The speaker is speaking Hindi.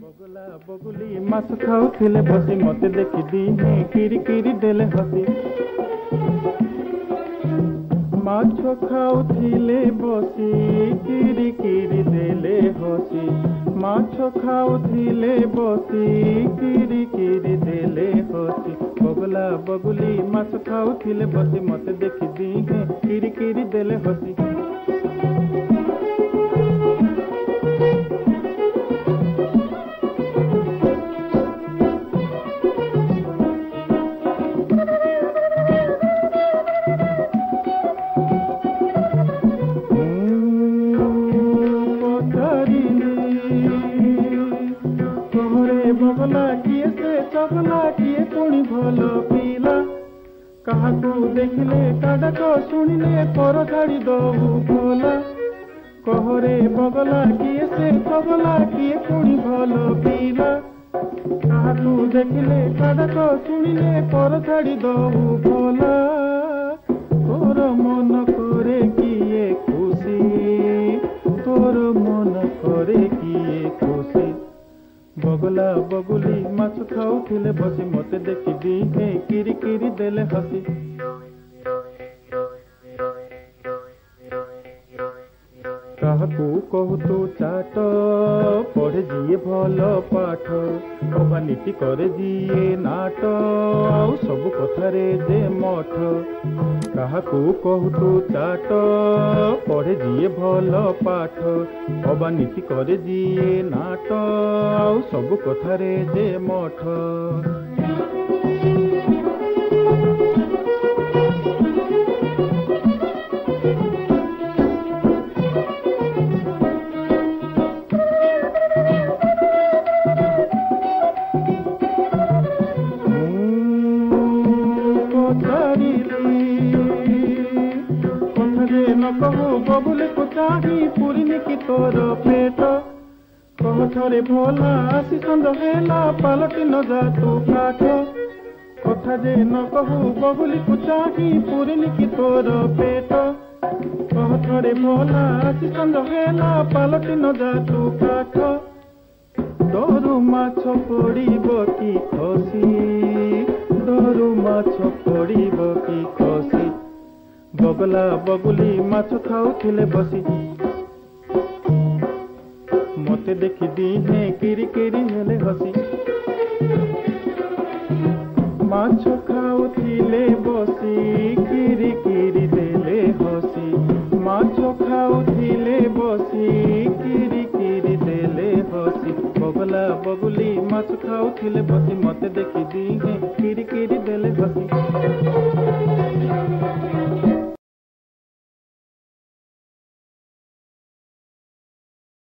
बगुला बगुली माछ खाऊले बसी मत देखी दिहे किरी किरी देले हसी माछ खाऊले बसी किरी किरी देले हसी माछ खाऊले बसी किरी किरी देले हसी बगुला बगुली माछ खाऊले बसी मत देखी दिहे किरी किरी देले हसी बगला किए से चगला किए पुणी भल पिला क्या देखिले काडक शुणिले पर छाड़ी दबू भला कहरे बगला किए से चगला किए पुणी भल पिला क्या देखिले काडक शुणिले पर छाड़ी दबू भला तोर मन करे किए खुशी तोर मन करे किए खुशी बगला बगुली माछ खाऊले बसी मत देखी दिहे किरी किरी देले हसी काहकू कहू तू चाट पढ़े जीए भल पाठ कबा नीति करे जीए नाट आउ सब कथारे जे मठ काहकू कहू तू चाट पढ़े जीए भल पाठ कबा नीति करे जीए नाट आउ सब कथारे जे मठ कहू बबुल को चाही पूरी की तोर पेट कह थरे भोला आसी संद हेला पालटी न जा तू काठ कथा जे न कहू बबुल को चाही पूरी की तोर पेट कह थरे भोला आसी संद हेला पालटी न जा तू काठ डरू माछ पड़ब कि खसी डरू माछ पड़ब कि खसी बगला बगुली माछ खाऊले बसी मते देखी दिहे किरी किरी हेले हसी माछ खाऊले बसी किरी किरी देले हसी माछ खाऊले बसी किरी किरी देले हसी बगला बगुली माछ खाऊले बसी मते देखी दिहे किरी किरी देले हसी।